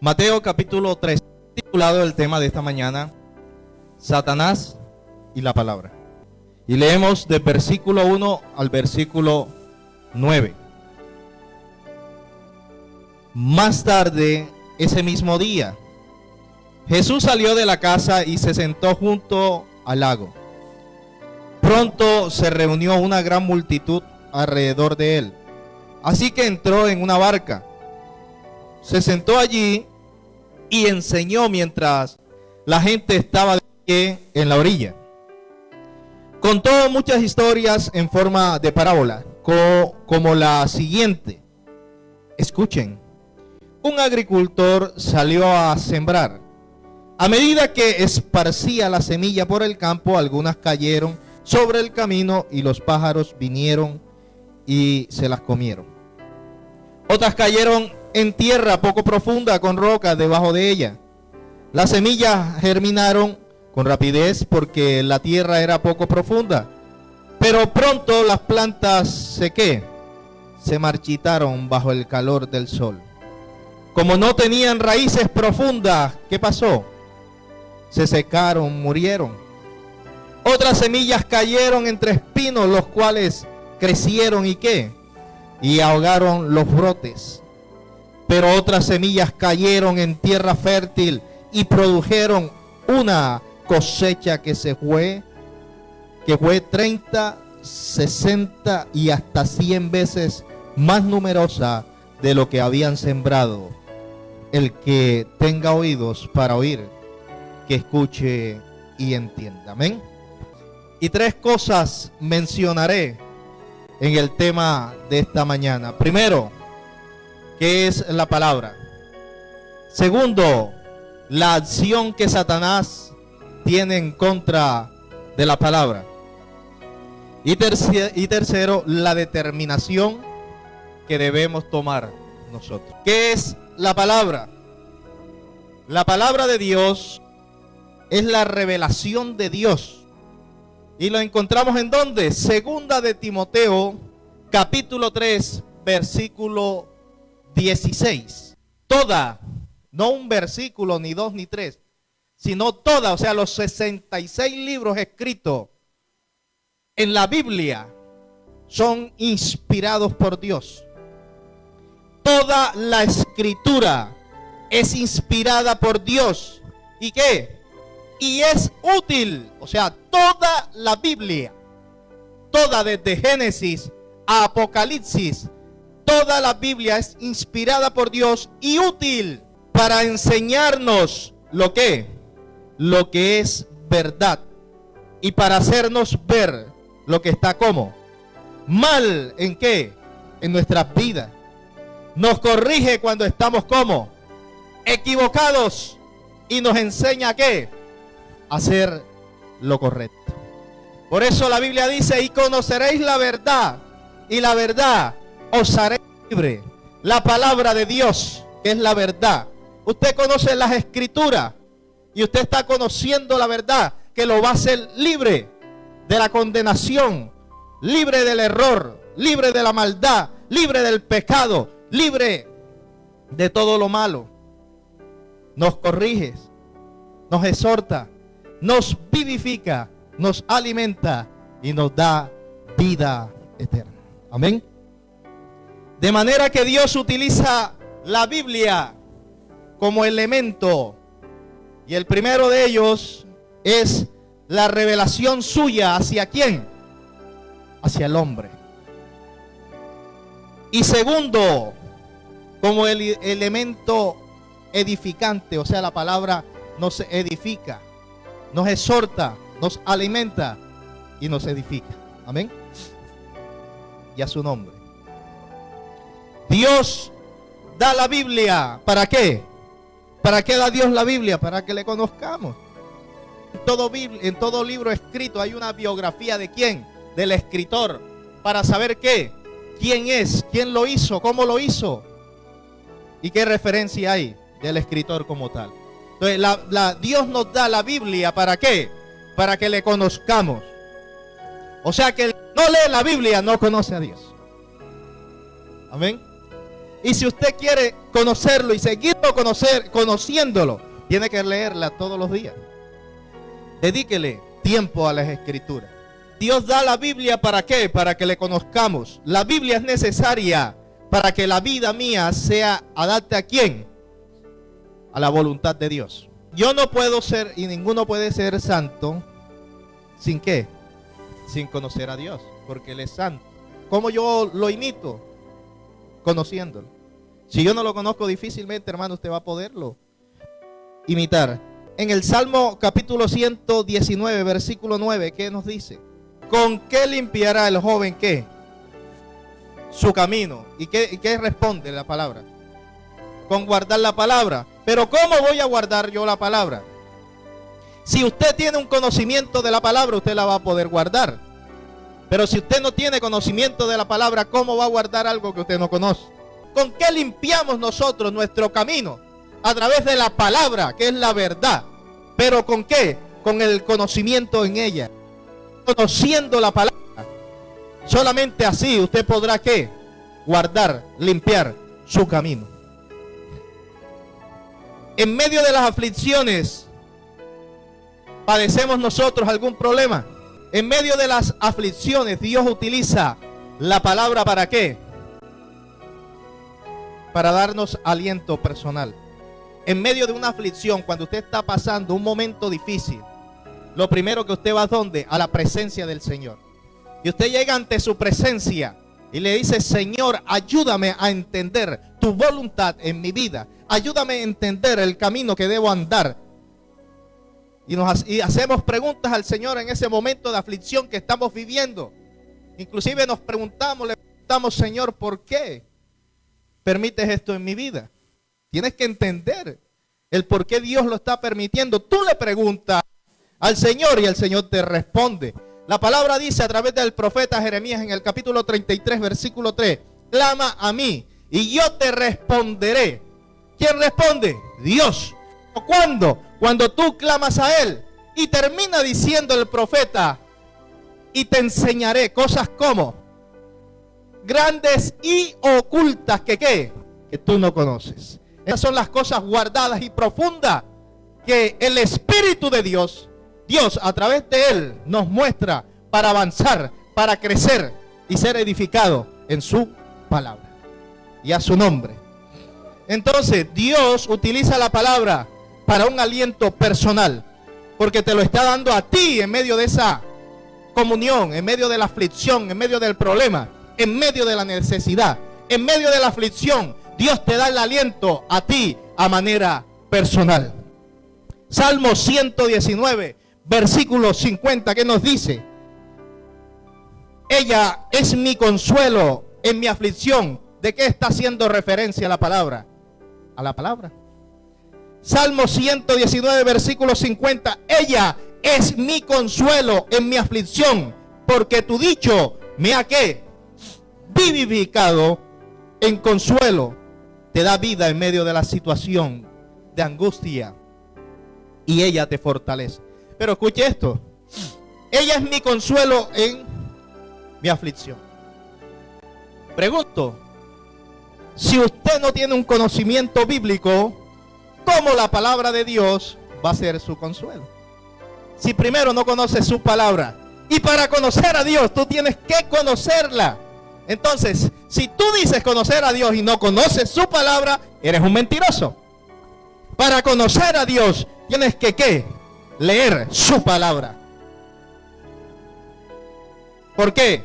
Mateo capítulo 3, titulado el tema de esta mañana, Satanás y la palabra. Y leemos del versículo 1 al versículo 9. Más tarde, ese mismo día, Jesús salió de la casa y se sentó junto al lago. Pronto se reunió una gran multitud alrededor de él. Así que entró en una barca, se sentó allí y enseñó mientras la gente estaba de pie en la orilla. Contó muchas historias en forma de parábola, como la siguiente. Escuchen. Un agricultor salió a sembrar. A medida que esparcía la semilla por el campo, algunas cayeron sobre el camino y los pájaros vinieron y se las comieron. Otras cayeron en tierra poco profunda con rocas debajo de ella. Las semillas germinaron con rapidez porque la tierra era poco profunda. Pero pronto las plantas se marchitaron bajo el calor del sol. Como no tenían raíces profundas, ¿qué pasó? Se secaron, murieron. Otras semillas cayeron entre espinos, los cuales crecieron y ahogaron los brotes. Pero otras semillas cayeron en tierra fértil y produjeron una cosecha que fue 30, 60 y hasta 100 veces más numerosa de lo que habían sembrado. El que tenga oídos para oír, que escuche y entienda. Amén. Y 3 cosas mencionaré en el tema de esta mañana. Primero, ¿qué es la palabra? Segundo, la acción que Satanás tiene en contra de la palabra. Y tercero, la determinación que debemos tomar nosotros. ¿Qué es la palabra? La palabra de Dios es la revelación de Dios. Y lo encontramos ¿en dónde? Segunda de Timoteo, capítulo 3, versículo 16. Toda, no un versículo, ni 2, ni 3, sino toda, o sea, los 66 libros escritos en la Biblia son inspirados por Dios. Toda la escritura es inspirada por Dios. ¿Y qué? Y es útil, o sea, toda la Biblia, toda desde Génesis a Apocalipsis, toda la Biblia es inspirada por Dios y útil para enseñarnos lo que es verdad y para hacernos ver lo que está como mal. ¿En qué? En nuestras vidas. Nos corrige cuando estamos como equivocados y nos enseña ¿qué? Hacer lo correcto. Por eso la Biblia dice: y conoceréis la verdad, y la verdad os haré libre. La palabra de Dios es la verdad. Usted conoce las escrituras y usted está conociendo la verdad que lo va a hacer libre de la condenación, libre del error, libre de la maldad, libre del pecado, libre de todo lo malo. Nos corrige, nos exhorta, nos vivifica, nos alimenta y nos da vida eterna. Amén. De manera que Dios utiliza la Biblia como elemento, y el primero de ellos es la revelación suya. ¿Hacia quién? Hacia el hombre. Y segundo, como el elemento edificante, o sea, la palabra nos edifica, nos exhorta, nos alimenta y nos edifica. Amén. Y a su nombre. Dios da la Biblia. ¿Para qué? ¿Para qué da Dios la Biblia? Para que le conozcamos. En todo libro escrito hay una biografía de quién, del escritor, para saber qué, quién es, quién lo hizo, cómo lo hizo y qué referencia hay del escritor como tal. Entonces Dios nos da la Biblia. ¿Para qué? Para que le conozcamos. O sea que el que no lee la Biblia no conoce a Dios. Amén. Y si usted quiere conocerlo y seguirlo conociéndolo, tiene que leerla todos los días. Dedíquele tiempo a las Escrituras. Dios da la Biblia ¿para qué? Para que le conozcamos. La Biblia es necesaria para que la vida mía sea adapte a ¿quién? A la voluntad de Dios. Yo no puedo ser y ninguno puede ser santo ¿sin qué? Sin conocer a Dios, porque Él es santo. ¿Cómo yo lo imito? Conociéndolo. Si yo no lo conozco, difícilmente, hermano, usted va a poderlo imitar. En el Salmo capítulo 119, versículo 9, ¿qué nos dice? ¿Con qué limpiará el joven qué? Su camino. ¿Y qué responde la palabra? Con guardar la palabra. Pero ¿cómo voy a guardar yo la palabra? Si usted tiene un conocimiento de la palabra, usted la va a poder guardar. Pero si usted no tiene conocimiento de la palabra, ¿cómo va a guardar algo que usted no conoce? ¿Con qué limpiamos nosotros nuestro camino? A través de la palabra, que es la verdad. ¿Pero con qué? Con el conocimiento en ella. Conociendo la palabra. Solamente así usted podrá ¿qué? Guardar, limpiar su camino. En medio de las aflicciones, ¿padecemos nosotros algún problema? En medio de las aflicciones, Dios utiliza la palabra ¿para qué? Para darnos aliento personal. En medio de una aflicción, cuando usted está pasando un momento difícil, lo primero que usted va ¿a dónde? A la presencia del Señor. Y usted llega ante su presencia y le dice: Señor, ayúdame a entender tu voluntad en mi vida. Ayúdame a entender el camino que debo andar. Y hacemos preguntas al Señor en ese momento de aflicción que estamos viviendo. Inclusive le preguntamos: Señor, ¿por qué permites esto en mi vida? Tienes que entender el por qué Dios lo está permitiendo. Tú le preguntas al Señor y el Señor te responde. La palabra dice a través del profeta Jeremías en el capítulo 33, versículo 3: clama a mí y yo te responderé. ¿Quién responde? Dios. ¿Cuándo? Cuando tú clamas a Él. Y termina diciendo el profeta: y te enseñaré cosas como grandes y ocultas que tú no conoces. Esas son las cosas guardadas y profundas que el Espíritu de Dios a través de Él nos muestra para avanzar, para crecer y ser edificado en su palabra y a su nombre. Entonces Dios utiliza la palabra para un aliento personal, porque te lo está dando a ti en medio de esa comunión, en medio de la aflicción, en medio del problema, en medio de la necesidad, en medio de la aflicción. Dios te da el aliento a ti a manera personal. Salmo 119, versículo 50, ¿qué nos dice? Ella es mi consuelo en mi aflicción. ¿De qué está haciendo referencia la palabra? A la palabra. Salmo 119, versículo 50. Ella es mi consuelo en mi aflicción, porque tu dicho me ha ¿qué? Vivificado en consuelo. Te da vida en medio de la situación de angustia y ella te fortalece. Pero escuche esto: ella es mi consuelo en mi aflicción. Pregunto, si usted no tiene un conocimiento bíblico, ¿cómo la palabra de Dios va a ser su consuelo? Si primero no conoces su palabra. Y para conocer a Dios, tú tienes que conocerla. Entonces, si tú dices conocer a Dios y no conoces su palabra, eres un mentiroso. Para conocer a Dios, tienes que ¿qué? Leer su palabra. ¿Por qué?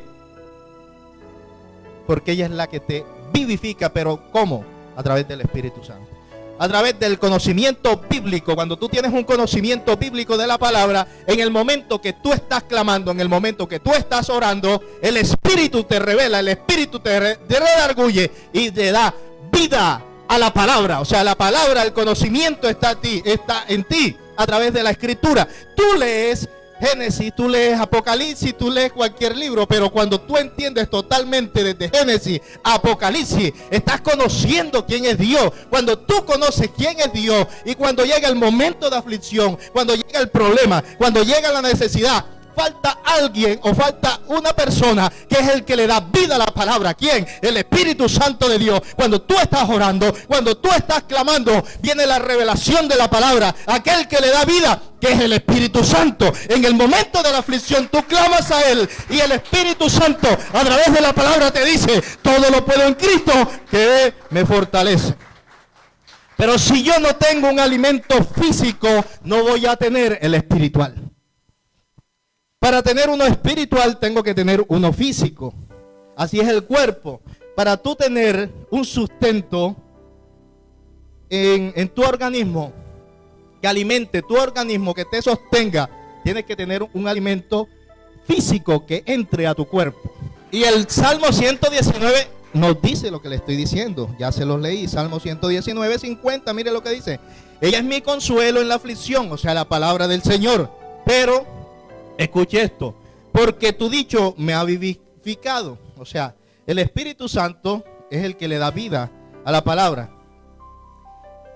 Porque ella es la que te vivifica. ¿Pero cómo? A través del Espíritu Santo. A través del conocimiento bíblico. Cuando tú tienes un conocimiento bíblico de la palabra, en el momento que tú estás clamando, en el momento que tú estás orando, el Espíritu te revela, el Espíritu te redarguye y te da vida a la palabra. O sea, la palabra, el conocimiento está en ti a través de la Escritura. Tú lees Génesis, tú lees Apocalipsis, tú lees cualquier libro, pero cuando tú entiendes totalmente desde Génesis a Apocalipsis, estás conociendo quién es Dios. Cuando tú conoces quién es Dios y cuando llega el momento de aflicción, cuando llega el problema, cuando llega la necesidad, falta alguien o falta una persona que es el que le da vida a la palabra. ¿Quién? El Espíritu Santo de Dios. Cuando tú estás orando, cuando tú estás clamando, viene la revelación de la palabra. Aquel que le da vida, que es el Espíritu Santo. En el momento de la aflicción tú clamas a Él y el Espíritu Santo a través de la palabra te dice: todo lo puedo en Cristo que me fortalece. Pero si yo no tengo un alimento físico, no voy a tener el espiritual. Para tener uno espiritual tengo que tener uno físico. Así es el cuerpo. Para tú tener un sustento en tu organismo, que alimente tu organismo, que te sostenga, tienes que tener un alimento físico que entre a tu cuerpo. Y el Salmo 119 nos dice lo que le estoy diciendo. Ya se los leí. Salmo 119, 50. Mire lo que dice: ella es mi consuelo en la aflicción. O sea, la palabra del Señor. Pero, escuche esto: porque tu dicho me ha vivificado. O sea, el Espíritu Santo es el que le da vida a la palabra.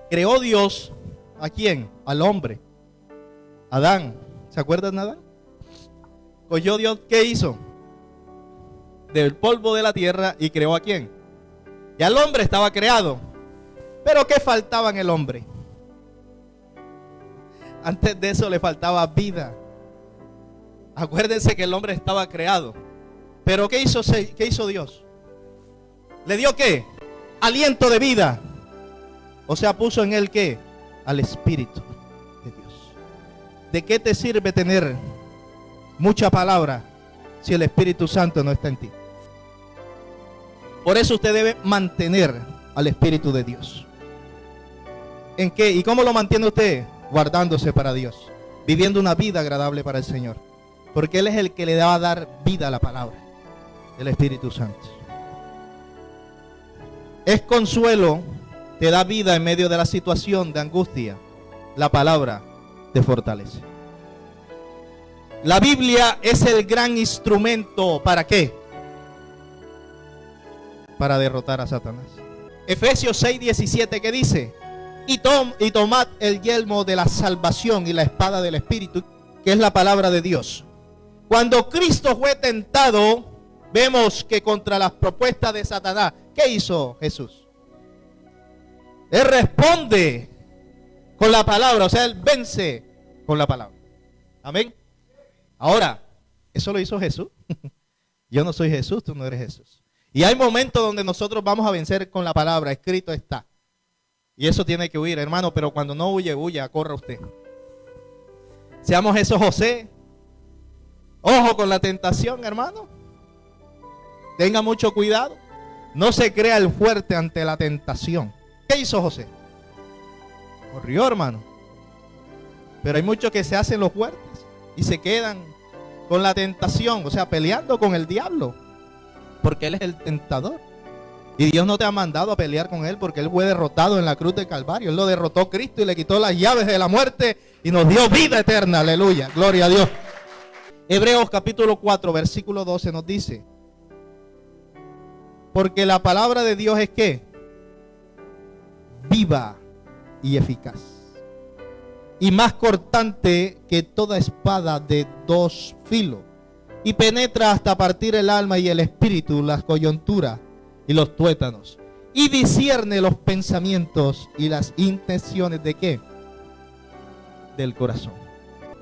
Creó Dios ¿a quién? Al hombre. Adán. ¿Se acuerdan de Adán? Cogió Dios, ¿qué hizo? Del polvo de la tierra y creó ¿a quién? Y al hombre estaba creado. Pero ¿qué faltaba en el hombre? Antes de eso le faltaba vida. Acuérdense que el hombre estaba creado. Pero ¿qué hizo Dios? ¿Le dio qué? Aliento de vida. O sea, puso en él ¿qué? Al Espíritu de Dios. ¿De qué te sirve tener mucha palabra si el Espíritu Santo no está en ti? Por eso usted debe mantener al Espíritu de Dios. ¿En qué? ¿Y cómo lo mantiene usted? Guardándose para Dios, viviendo una vida agradable para el Señor, porque Él es el que le va a dar vida a la palabra, el Espíritu Santo. Es consuelo, te da vida en medio de la situación de angustia. La palabra te fortalece. La Biblia es el gran instrumento, ¿para qué? Para derrotar a Satanás. Efesios 6:17, ¿qué dice? Y tomad el yelmo de la salvación y la espada del Espíritu, que es la palabra de Dios. Cuando Cristo fue tentado, vemos que contra las propuestas de Satanás, ¿qué hizo Jesús? Él responde con la palabra, o sea, Él vence con la palabra. Amén. Ahora, eso lo hizo Jesús. Yo no soy Jesús, tú no eres Jesús. Y hay momentos donde nosotros vamos a vencer con la palabra, escrito está. Y eso tiene que huir, hermano, pero cuando no huya, corra usted. Seamos esos José. Ojo con la tentación, hermano. Tenga mucho cuidado. No se crea el fuerte ante la tentación. ¿Qué hizo José? Corrió, hermano. Pero hay muchos que se hacen los fuertes y se quedan con la tentación, o sea, peleando con el diablo. Porque Él es el tentador. Y Dios no te ha mandado a pelear con Él, porque Él fue derrotado en la cruz del Calvario. Él lo derrotó Cristo y le quitó las llaves de la muerte y nos dio vida eterna. Aleluya, gloria a Dios. Hebreos capítulo 4, versículo 12 nos dice: porque la palabra de Dios es ¿qué? Viva y eficaz, y más cortante que toda espada de dos filos, y penetra hasta partir el alma y el espíritu, las coyunturas y los tuétanos, y discierne los pensamientos y las intenciones de ¿qué? Del corazón.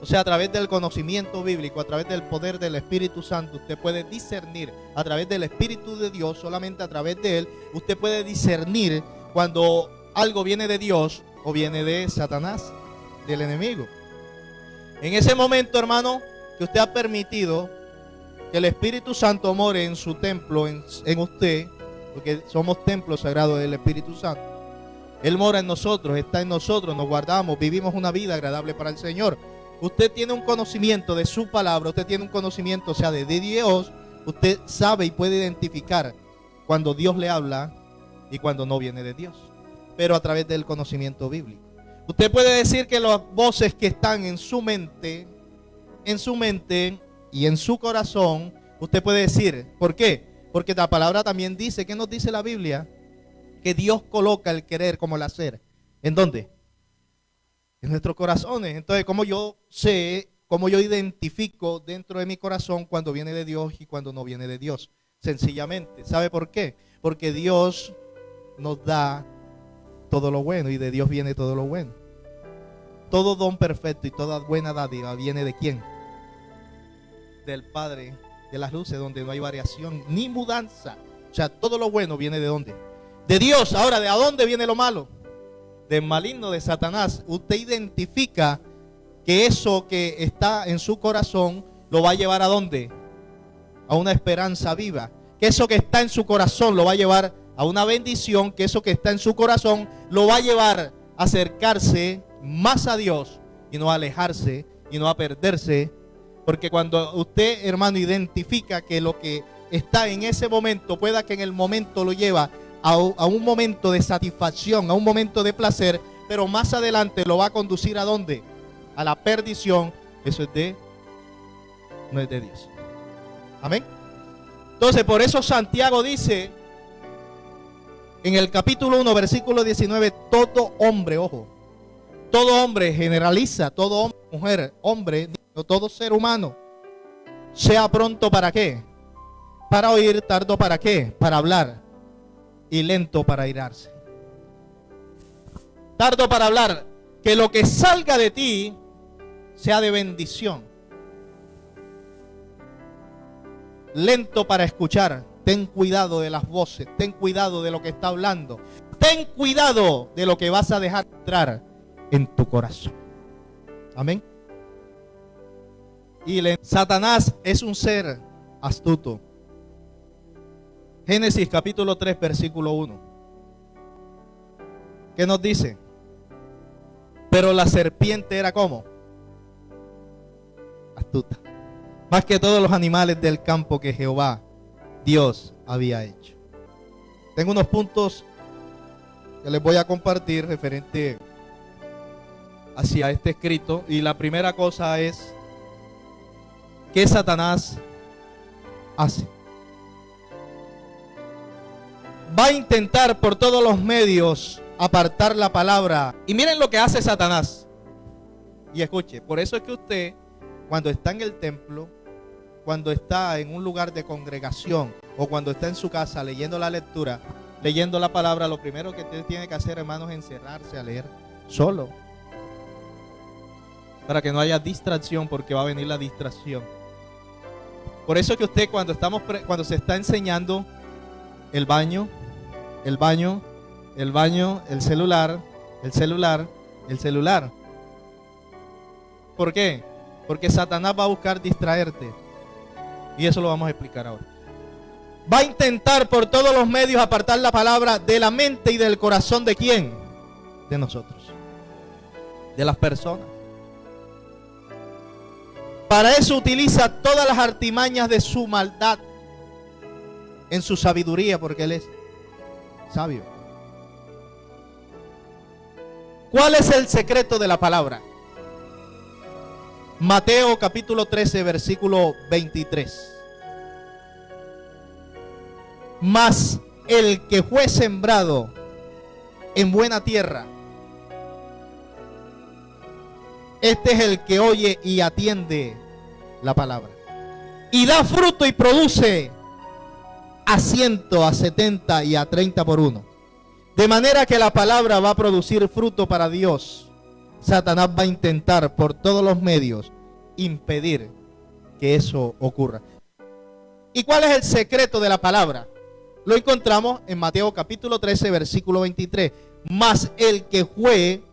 O sea, a través del conocimiento bíblico, a través del poder del Espíritu Santo, usted puede discernir a través del Espíritu de Dios, solamente a través de Él, usted puede discernir cuando algo viene de Dios o viene de Satanás, del enemigo. En ese momento, hermano, que usted ha permitido que el Espíritu Santo more en su templo, en usted, porque somos templos sagrados del Espíritu Santo. Él mora en nosotros, está en nosotros, nos guardamos, vivimos una vida agradable para el Señor. Usted tiene un conocimiento de su palabra, usted tiene un conocimiento, o sea, de Dios. Usted sabe y puede identificar cuando Dios le habla y cuando no viene de Dios, pero a través del conocimiento bíblico. Usted puede decir que las voces que están en su mente y en su corazón, usted puede decir, ¿por qué? Porque la palabra también dice, ¿qué nos dice la Biblia? Que Dios coloca el querer como el hacer. ¿En dónde? En nuestros corazones. Entonces, ¿cómo yo sé cómo yo identifico dentro de mi corazón cuando viene de Dios y cuando no viene de Dios. Sencillamente, ¿sabe por qué? Porque Dios nos da todo lo bueno y de Dios viene todo lo bueno. Todo don perfecto y toda buena dádiva viene de ¿quién? Del Padre de las luces, donde no hay variación ni mudanza. O sea, todo lo bueno viene ¿de dónde? De Dios. Ahora, ¿de a dónde viene lo malo? Del maligno, de Satanás. Usted identifica que eso que está en su corazón lo va a llevar ¿a dónde? A una esperanza viva. Que eso que está en su corazón lo va a llevar a una bendición. Que eso que está en su corazón lo va a llevar a acercarse más a Dios y no a alejarse y no a perderse. Porque cuando usted, hermano, identifica que lo que está en ese momento, pueda que en el momento lo lleva a un momento de satisfacción, a un momento de placer, pero más adelante lo va a conducir ¿a dónde? A la perdición. Eso no es de Dios. Amén. Entonces, por eso Santiago dice en el capítulo 1, versículo 19, todo hombre, ojo, todo hombre, generaliza, todo hombre, mujer, hombre, todo ser humano, sea pronto ¿para qué? Para oír, tardo ¿para qué? Para hablar, y lento para irarse. Tardo para hablar, que lo que salga de ti sea de bendición. Lento para escuchar. Ten cuidado de las voces, ten cuidado de lo que está hablando, ten cuidado de lo que vas a dejar entrar en tu corazón. Amén. Y Satanás es un ser astuto. Génesis capítulo 3 versículo 1. ¿Qué nos dice? Pero la serpiente era ¿cómo? Astuta. Más que todos los animales del campo que Jehová, Dios, había hecho. Tengo unos puntos que les voy a compartir referente hacia este escrito. Y la primera cosa es: ¿qué Satanás hace? Va a intentar por todos los medios apartar la palabra. Y miren lo que hace Satanás. Y escuche, por eso es que usted, cuando está en el templo, cuando está en un lugar de congregación, o cuando está en su casa leyendo la lectura, leyendo la palabra, lo primero que usted tiene que hacer, hermanos, es encerrarse a leer solo, para que no haya distracción, porque va a venir la distracción. Por eso es que usted, cuando se está enseñando, el baño, el celular. ¿Por qué? Porque Satanás va a buscar distraerte. Y eso lo vamos a explicar ahora. Va a intentar por todos los medios apartar la palabra de la mente y del corazón ¿de quién? De nosotros, de las personas. Para eso utiliza todas las artimañas de su maldad en su sabiduría, porque Él es sabio. ¿Cuál es el secreto de la palabra? Mateo capítulo 13, versículo 23. Mas el que fue sembrado en buena tierra, este es el que oye y atiende la palabra, y da fruto y produce a 100, a 70 y a 30 por uno. De manera que la palabra va a producir fruto para Dios. Satanás va a intentar por todos los medios impedir que eso ocurra. ¿Y cuál es el secreto de la palabra? Lo encontramos en Mateo capítulo 13, versículo 23. Mas el que fue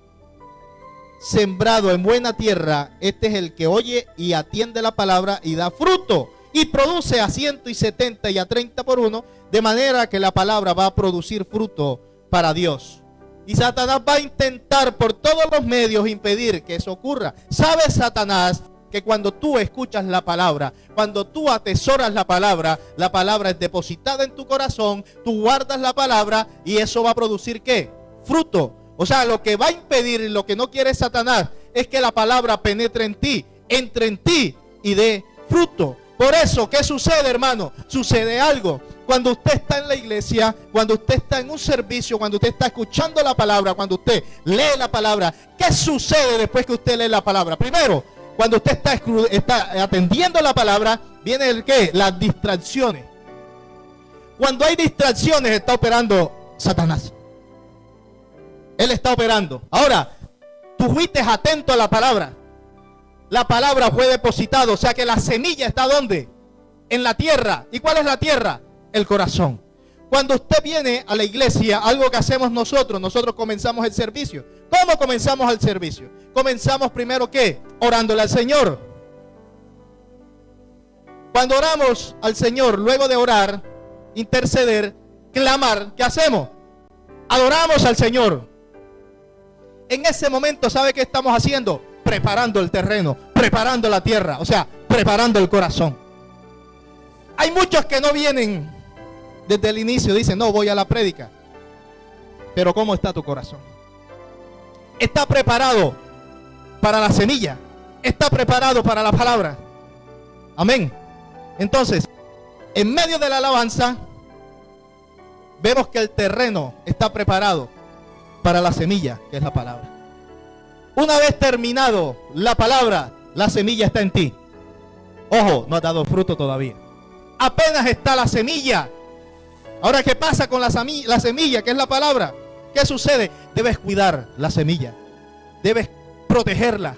sembrado en buena tierra, este es el que oye y atiende la palabra y da fruto y produce a 100 y 70 y a 30 por uno, de manera que la palabra va a producir fruto para Dios. Y Satanás va a intentar por todos los medios impedir que eso ocurra. ¿Sabe Satanás que cuando tú escuchas la palabra, cuando tú atesoras la palabra es depositada en tu corazón, tú guardas la palabra y eso va a producir ¿qué? Fruto. O sea, lo que va a impedir y lo que no quiere Satanás es que la palabra penetre en ti, entre en ti y dé fruto. Por eso, ¿qué sucede, hermano? Sucede algo. Cuando usted está en la iglesia, cuando usted está en un servicio, cuando usted está escuchando la palabra, cuando usted lee la palabra, ¿qué sucede después que usted lee la palabra? Primero, cuando usted está atendiendo la palabra, viene el ¿qué? Las distracciones. Cuando hay distracciones, está operando Satanás. Él está operando. Ahora, tú fuiste atento a la palabra. La palabra fue depositada, o sea que la semilla está ¿dónde? En la tierra. ¿Y cuál es la tierra? El corazón. Cuando usted viene a la iglesia, algo que hacemos nosotros comenzamos el servicio. ¿Cómo comenzamos el servicio? Comenzamos primero ¿qué? Orándole al Señor. Cuando oramos al Señor, luego de orar, interceder, clamar, ¿qué hacemos? Adoramos al Señor. En ese momento, ¿sabe qué estamos haciendo? Preparando el terreno, preparando la tierra, o sea, preparando el corazón. Hay muchos que no vienen desde el inicio, dicen, no, voy a la prédica. Pero ¿cómo está tu corazón? ¿Está preparado para la semilla? ¿Está preparado para la palabra? Amén. Entonces, en medio de la alabanza, vemos que el terreno está preparado para la semilla, que es la palabra. Una vez terminado la palabra, la semilla está en ti. Ojo, no ha dado fruto todavía. Apenas está la semilla. Ahora, ¿qué pasa con la semilla, que es la palabra? ¿Qué sucede? Debes cuidar la semilla. Debes protegerla.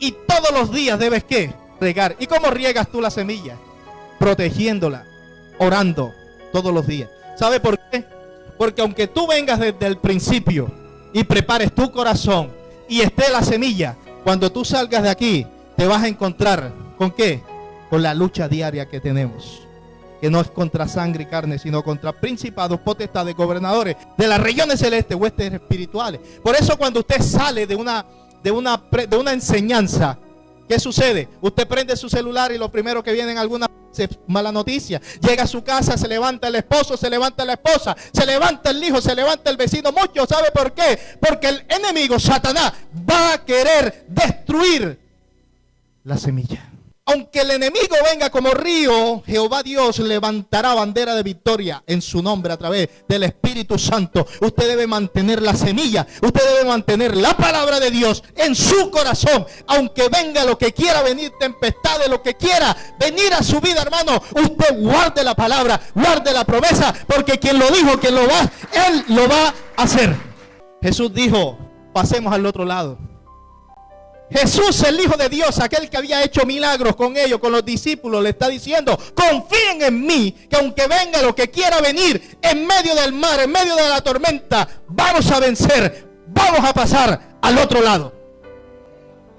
Y todos los días debes, ¿qué? Regar. ¿Y cómo riegas tú la semilla? Protegiéndola, orando todos los días. ¿Sabe por qué? Porque aunque tú vengas desde el principio y prepares tu corazón y esté la semilla, cuando tú salgas de aquí, te vas a encontrar ¿con qué? Con la lucha diaria que tenemos, que no es contra sangre y carne, sino contra principados, potestades, gobernadores de las regiones celestes, huestes espirituales. Por eso cuando usted sale de una enseñanza, ¿qué sucede? Usted prende su celular y lo primero que viene en alguna mala noticia. Llega a su casa, se levanta el esposo, se levanta la esposa, se levanta el hijo, se levanta el vecino. Mucho, ¿sabe por qué? Porque el enemigo, Satanás, va a querer destruir la semilla. Aunque el enemigo venga como río, Jehová Dios levantará bandera de victoria en su nombre a través del Espíritu Santo. Usted debe mantener la semilla, usted debe mantener la palabra de Dios en su corazón. Aunque venga lo que quiera venir, tempestades, lo que quiera venir a su vida, hermano, usted guarde la palabra, guarde la promesa, porque quien lo dijo, quien lo va, Él lo va a hacer. Jesús dijo, pasemos al otro lado. Jesús, el Hijo de Dios, aquel que había hecho milagros con ellos, con los discípulos, le está diciendo, confíen en mí, que aunque venga lo que quiera venir, en medio del mar, en medio de la tormenta, vamos a vencer, vamos a pasar al otro lado.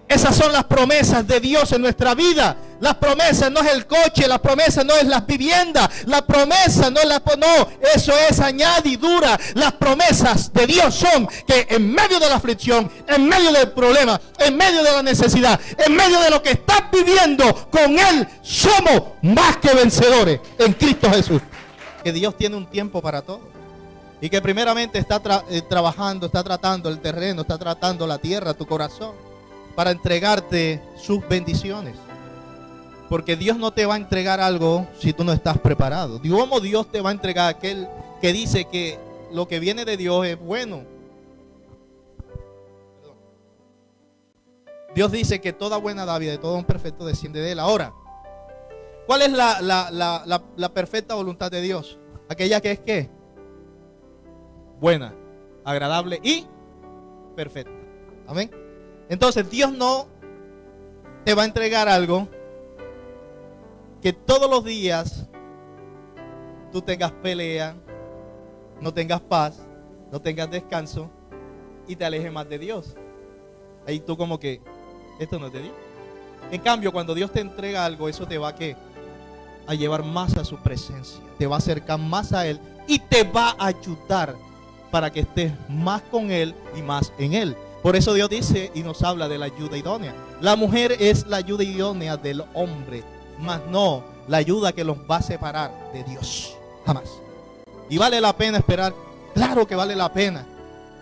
Esas son las promesas de Dios en nuestra vida. Las promesas no es el coche, las promesas no es las viviendas, la promesa no es eso es añadidura. Las promesas de Dios son que en medio de la aflicción, en medio del problema, en medio de la necesidad, en medio de lo que estás viviendo, con Él somos más que vencedores en Cristo Jesús. Que Dios tiene un tiempo para todo. Y que primeramente está trabajando, está tratando el terreno, está tratando la tierra, tu corazón, para entregarte sus bendiciones. Porque Dios no te va a entregar algo si tú no estás preparado. ¿Cómo Dios te va a entregar aquel que dice que lo que viene de Dios es bueno? Dios dice que toda buena dádiva, de todo un perfecto desciende de Él. Ahora, ¿cuál es la perfecta voluntad de Dios? Aquella que es ¿qué? Buena, agradable y perfecta. Amén. Entonces Dios no te va a entregar algo que todos los días tú tengas pelea, no tengas paz, no tengas descanso y te alejes más de Dios. Ahí tú como que, esto no es de Dios. En cambio, cuando Dios te entrega algo, eso te va a llevar más a su presencia, te va a acercar más a Él y te va a ayudar para que estés más con Él y más en Él. Por eso Dios dice y nos habla de la ayuda idónea. La mujer es la ayuda idónea del hombre, mas no la ayuda que los va a separar de Dios. Jamás. Y vale la pena esperar. Claro que vale la pena.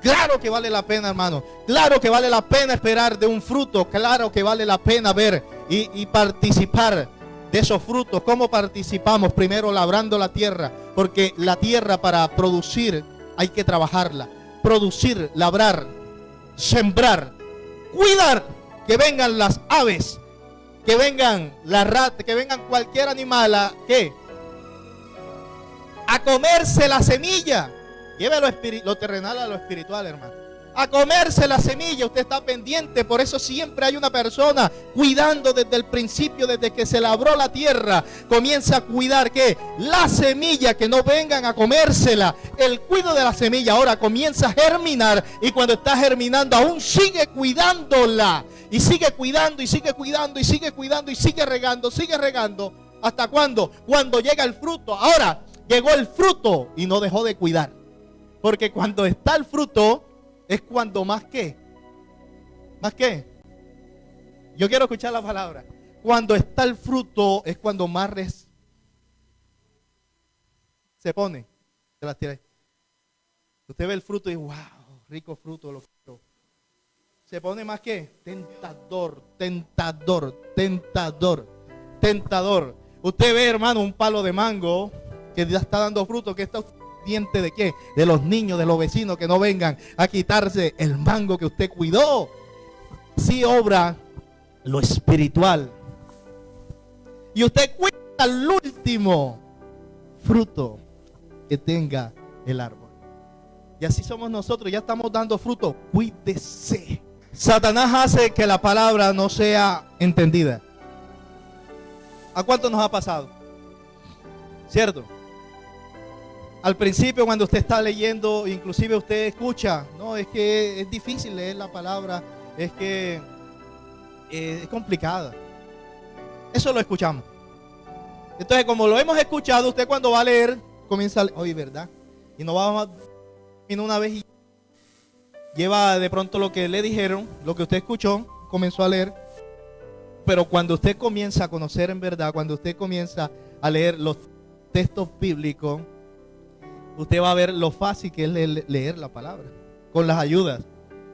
Claro que vale la pena, hermano. Claro que vale la pena esperar de un fruto. Claro que vale la pena ver y participar de esos frutos. ¿Cómo participamos? Primero labrando la tierra. Porque la tierra, para producir hay que trabajarla. Producir, labrar, sembrar, cuidar que vengan las aves, que vengan las ratas, que vengan cualquier animal ¿qué? A comerse la semilla. Lleve lo terrenal a lo espiritual, hermano. A comerse la semilla. Usted está pendiente. Por eso siempre hay una persona cuidando desde el principio, desde que se labró la tierra. Comienza a cuidar ¿qué? La semilla, que no vengan a comérsela. El cuidado de la semilla ahora comienza a germinar. Y cuando está germinando aún sigue cuidándola. Y sigue cuidando, y sigue cuidando, y sigue cuidando, y sigue regando, sigue regando. ¿Hasta cuándo? Cuando llega el fruto. Ahora llegó el fruto y no dejó de cuidar. Porque cuando está el fruto es cuando más que. ¿Más qué? Yo quiero escuchar la palabra. Cuando está el fruto es cuando más se pone. Se las tira ahí. Usted ve el fruto y wow, rico fruto. Lo quiero. Se pone más que tentador, tentador, tentador, tentador. Usted ve, hermano, un palo de mango que ya está dando fruto, que está pendiente de qué, de los niños, de los vecinos, que no vengan a quitarse el mango que usted cuidó. Sí obra lo espiritual. Y usted cuida el último fruto que tenga el árbol. Y así somos nosotros, ya estamos dando fruto. Cuídese. Satanás hace que la palabra no sea entendida. ¿A cuánto nos ha pasado? ¿Cierto? Al principio, cuando usted está leyendo, inclusive usted escucha, no, es que es difícil leer la palabra, es que es complicada. Eso lo escuchamos. Entonces, como lo hemos escuchado, usted cuando va a leer, comienza a leer, oye, ¿verdad? Y no va a una vez y lleva de pronto lo que le dijeron, lo que usted escuchó, comenzó a leer. Pero cuando usted comienza a conocer en verdad, cuando usted comienza a leer los textos bíblicos, usted va a ver lo fácil que es leer la palabra, con las ayudas.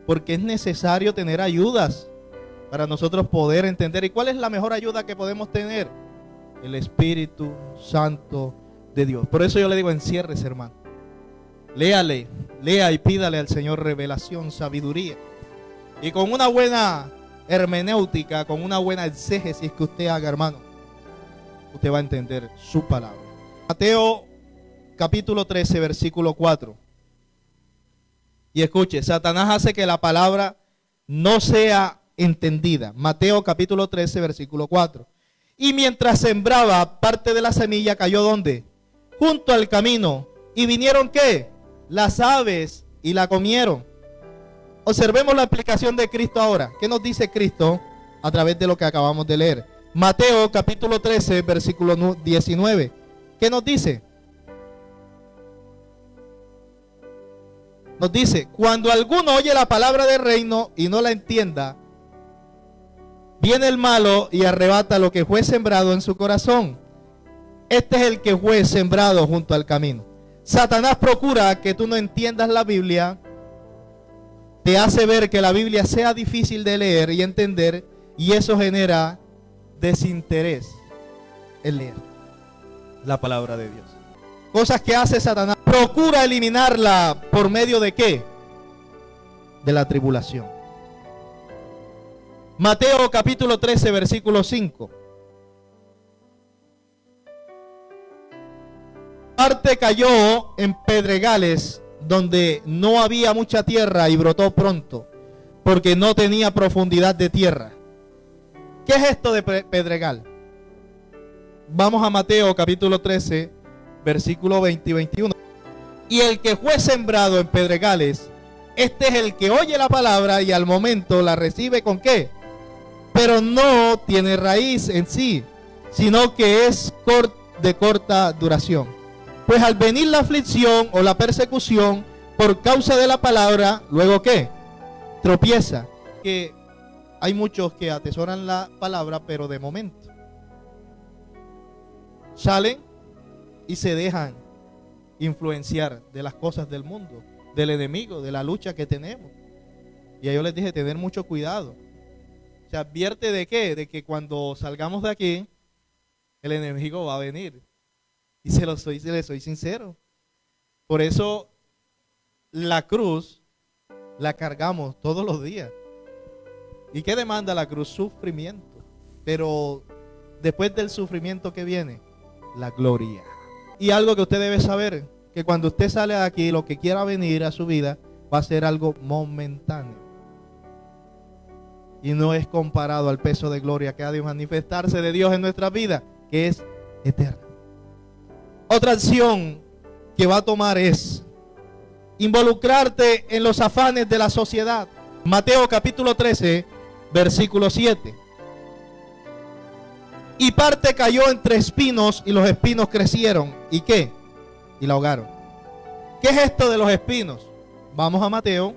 Porque es necesario tener ayudas para nosotros poder entender. ¿Y cuál es la mejor ayuda que podemos tener? El Espíritu Santo de Dios. Por eso yo le digo, enciérrese, hermano. Léale, lea y pídale al Señor revelación, sabiduría. Y con una buena hermenéutica, con una buena exégesis que usted haga, hermano, usted va a entender su palabra. Mateo capítulo 13, versículo 4. Y escuche, Satanás hace que la palabra no sea entendida. Mateo capítulo 13, versículo 4. Y mientras sembraba, parte de la semilla cayó ¿dónde? Junto al camino. ¿Y vinieron qué? Las aves y la comieron. Observemos la explicación de Cristo ahora. ¿Qué nos dice Cristo a través de lo que acabamos de leer? Mateo capítulo 13, versículo 19. ¿Qué nos dice? Nos dice, cuando alguno oye la palabra del reino y no la entienda, viene el malo y arrebata lo que fue sembrado en su corazón. Este es el que fue sembrado junto al camino. Satanás procura que tú no entiendas la Biblia, te hace ver que la Biblia sea difícil de leer y entender, y eso genera desinterés en leer la palabra de Dios. Cosas que hace Satanás, procura eliminarla por medio de ¿qué? De la tribulación. Mateo capítulo 13, versículo 5. Parte cayó en pedregales donde no había mucha tierra y brotó pronto, porque no tenía profundidad de tierra. ¿Qué es esto de pedregal? Vamos a Mateo capítulo 13, versículo 20 y 21. Y el que fue sembrado en pedregales, este es el que oye la palabra y al momento la recibe ¿con qué? Pero no tiene raíz en sí, sino que es de corta duración. Pues al venir la aflicción o la persecución por causa de la palabra, ¿luego qué? Tropieza. Que hay muchos que atesoran la palabra, pero de momento salen y se dejan influenciar de las cosas del mundo, del enemigo, de la lucha que tenemos. Y yo les dije, tener mucho cuidado. Se advierte de qué, de que cuando salgamos de aquí, el enemigo va a venir. Y le soy sincero. Por eso la cruz la cargamos todos los días. ¿Y qué demanda la cruz? Sufrimiento. Pero después del sufrimiento que viene, la gloria. Y algo que usted debe saber, que cuando usted sale de aquí, lo que quiera venir a su vida va a ser algo momentáneo. Y no es comparado al peso de gloria que ha de manifestarse de Dios en nuestra vida, que es eterna. Otra acción que va a tomar es involucrarte en los afanes de la sociedad. Mateo capítulo 13, versículo 7. Y parte cayó entre espinos y los espinos crecieron. ¿Y qué? Y la ahogaron. ¿Qué es esto de los espinos? Vamos a Mateo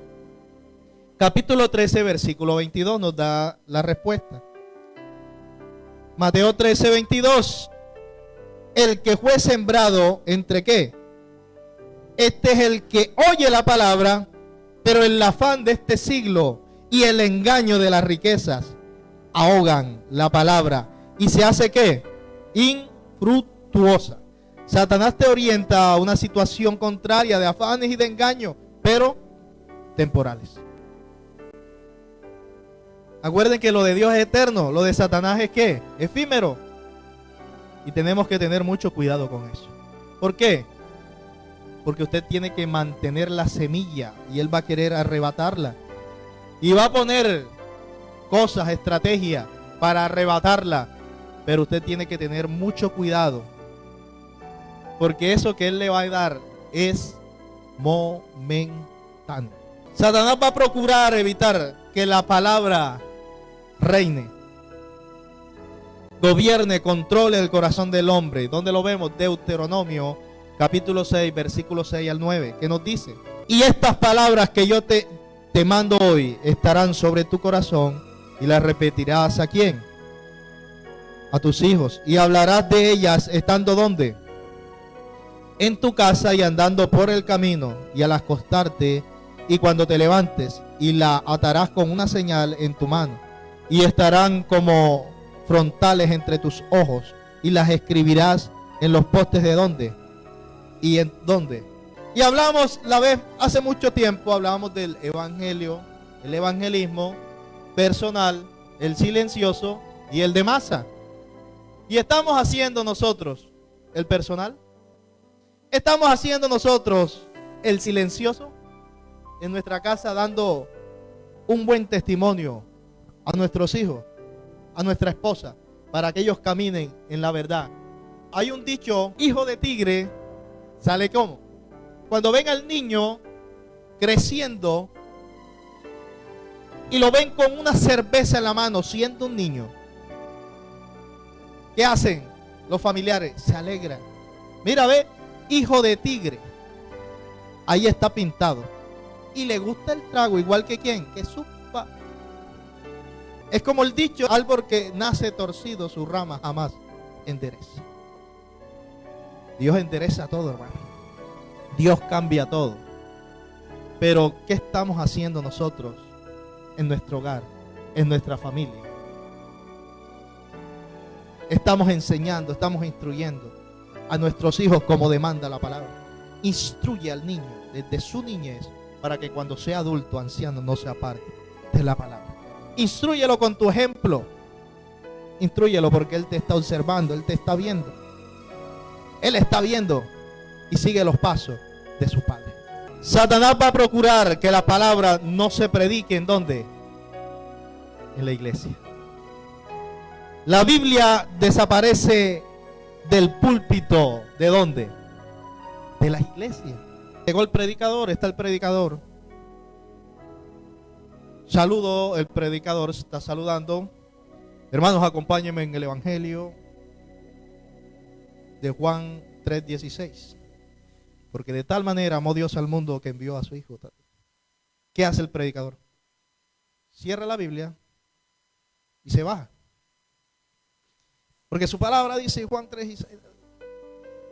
capítulo 13, versículo 22, nos da la respuesta. Mateo 13, 22. El que fue sembrado entre qué? Este es el que oye la palabra, pero el afán de este siglo y el engaño de las riquezas ahogan la palabra y se hace ¿qué? Infructuosa. Satanás te orienta a una situación contraria de afanes y de engaño, pero temporales. Acuerden que lo de Dios es eterno, lo de Satanás es ¿qué? Efímero. Y tenemos que tener mucho cuidado con eso. ¿Por qué? Porque usted tiene que mantener la semilla y él va a querer arrebatarla. Y va a poner cosas, estrategias para arrebatarla. Pero usted tiene que tener mucho cuidado. Porque eso que él le va a dar es momentáneo. Satanás va a procurar evitar que la palabra reine, gobierne, controle el corazón del hombre. ¿Dónde lo vemos? Deuteronomio capítulo 6, versículo 6 al 9, que nos dice: y estas palabras que yo te mando hoy estarán sobre tu corazón, y las repetirás ¿a quién? A tus hijos, y hablarás de ellas estando ¿dónde? En tu casa y andando por el camino, y al acostarte y cuando te levantes, y la atarás con una señal en tu mano, y estarán como frontales entre tus ojos, y las escribirás en los postes de ¿dónde? ¿Y en dónde? Y hablamos la vez, hace mucho tiempo, hablábamos del evangelio, el evangelismo personal, el silencioso y el de masa. Y estamos haciendo nosotros el personal. Estamos haciendo nosotros el silencioso en nuestra casa, dando un buen testimonio a nuestros hijos, a nuestra esposa, para que ellos caminen en la verdad. Hay un dicho: hijo de tigre sale como. Cuando ven al niño creciendo y lo ven con una cerveza en la mano siendo un niño, ¿qué hacen los familiares? Se alegran. Mira, ve, hijo de tigre. Ahí está pintado. Y le gusta el trago igual que ¿quién? Que su papá. Es como el dicho: árbol que nace torcido, su rama jamás endereza. Dios endereza todo, hermano. Dios cambia todo. Pero ¿qué estamos haciendo nosotros en nuestro hogar, en nuestra familia? Estamos enseñando, estamos instruyendo a nuestros hijos como demanda la palabra. Instruye al niño desde su niñez para que cuando sea adulto, anciano, no se aparte de la palabra. Instrúyelo con tu ejemplo. Instrúyelo porque él te está observando, él te está viendo. Él está viendo y sigue los pasos de su padre. Satanás va a procurar que la palabra no se predique ¿en dónde? En la iglesia. La Biblia desaparece del púlpito. ¿De dónde? De la iglesia. Llegó el predicador, está el predicador. Saludo, el predicador está saludando. Hermanos, acompáñenme en el evangelio de Juan 3:16. Porque de tal manera amó Dios al mundo que envió a su Hijo. ¿Qué hace el predicador? Cierra la Biblia y se baja. Porque su palabra dice Juan 3:16.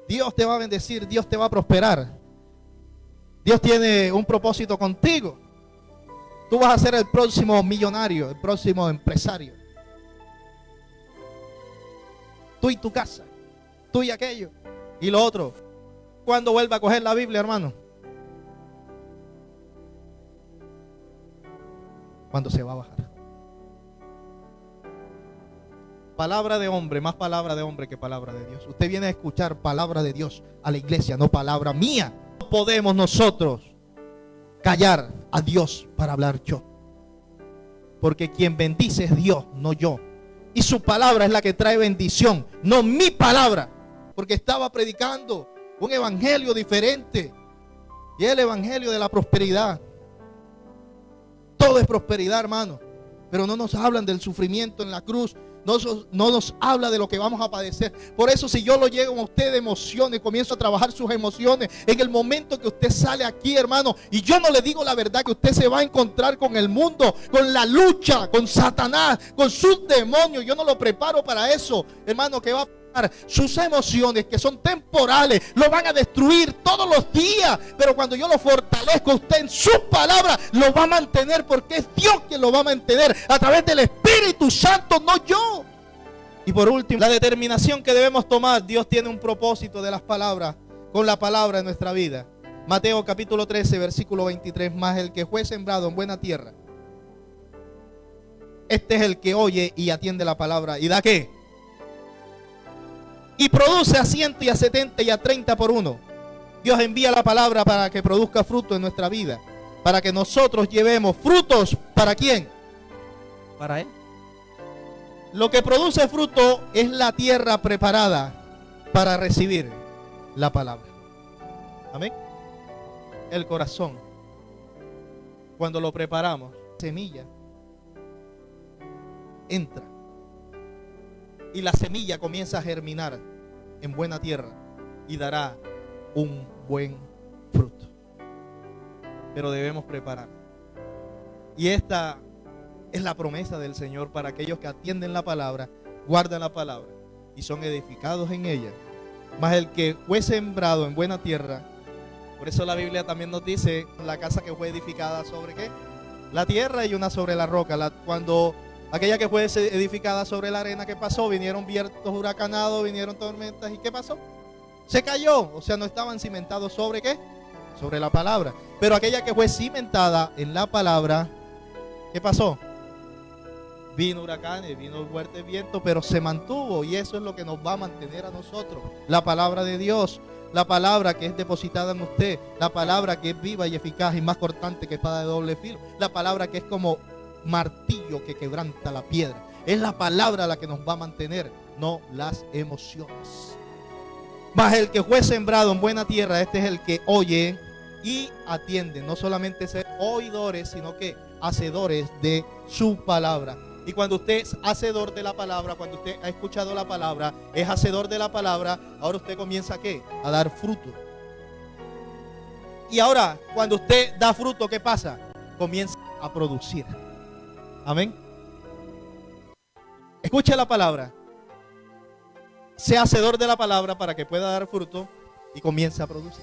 Dios te va a bendecir, Dios te va a prosperar. Dios tiene un propósito contigo. Tú vas a ser el próximo millonario, el próximo empresario. Tú y tu casa, tú y aquello y lo otro. ¿Cuándo vuelva a coger la Biblia, hermano? Cuando se va a bajar. palabra de hombre, más palabra de hombre que palabra de Dios. Usted viene a escuchar palabra de Dios a la iglesia, no palabra mía. No podemos nosotros callar a Dios para hablar yo. Porque quien bendice es Dios, no yo. Y su palabra es la que trae bendición, no mi palabra. Porque estaba predicando un evangelio diferente. Y es el evangelio de la prosperidad. Todo es prosperidad, hermano. Pero no nos hablan del sufrimiento en la cruz. No nos habla de lo que vamos a padecer. Por eso, si yo lo llego a usted de emociones, comienzo a trabajar sus emociones, en el momento que usted sale aquí, hermano, y yo no le digo la verdad, que usted se va a encontrar con el mundo, con la lucha, con Satanás, con sus demonios. Yo no lo preparo para eso, hermano, que va a sus emociones, que son temporales, lo van a destruir todos los días. Pero cuando yo lo fortalezco a usted en su palabra, lo va a mantener, porque es Dios quien lo va a mantener a través del Espíritu Santo, no yo. Y por último, la determinación que debemos tomar. Dios tiene un propósito de las palabras, con la palabra en nuestra vida. Mateo capítulo 13 versículo 23: mas el que fue sembrado en buena tierra, este es el que oye y atiende la palabra. ¿Y da qué? Y produce a 100 y a 70 y a 30 por uno. Dios envía la palabra para que produzca fruto en nuestra vida, para que nosotros llevemos frutos. ¿Para quién? Para Él. Lo que produce fruto es la tierra preparada para recibir la palabra. Amén. El corazón, cuando lo preparamos, semilla entra. Y la semilla comienza a germinar en buena tierra y dará un buen fruto. Pero debemos preparar. Y esta es la promesa del Señor para aquellos que atienden la palabra, guardan la palabra y son edificados en ella. Mas el que fue sembrado en buena tierra, por eso la Biblia también nos dice, la casa que fue edificada sobre ¿qué? La tierra, y una sobre la roca. Cuando aquella que fue edificada sobre la arena, ¿qué pasó? Vinieron vientos huracanados, vinieron tormentas, ¿y qué pasó? Se cayó. O sea, no estaban cimentados sobre ¿qué? Sobre la palabra. Pero aquella que fue cimentada en la palabra, ¿qué pasó? Vino huracanes, vino fuerte viento, pero se mantuvo. Y eso es lo que nos va a mantener a nosotros. La palabra de Dios, la palabra que es depositada en usted, la palabra que es viva y eficaz y más cortante que espada de doble filo, la palabra que es como martillo que quebranta la piedra. Es la palabra la que nos va a mantener, no las emociones. Mas el que fue sembrado en buena tierra, este es el que oye y atiende. No solamente ser oidores, sino que hacedores de su palabra. Y cuando usted es hacedor de la palabra, cuando usted ha escuchado la palabra, es hacedor de la palabra, ahora usted comienza ¿a qué? A dar fruto. Y ahora, cuando usted da fruto, ¿qué pasa? Comienza a producir. Amén. Escuche la palabra. Sea hacedor de la palabra para que pueda dar fruto y comience a producir.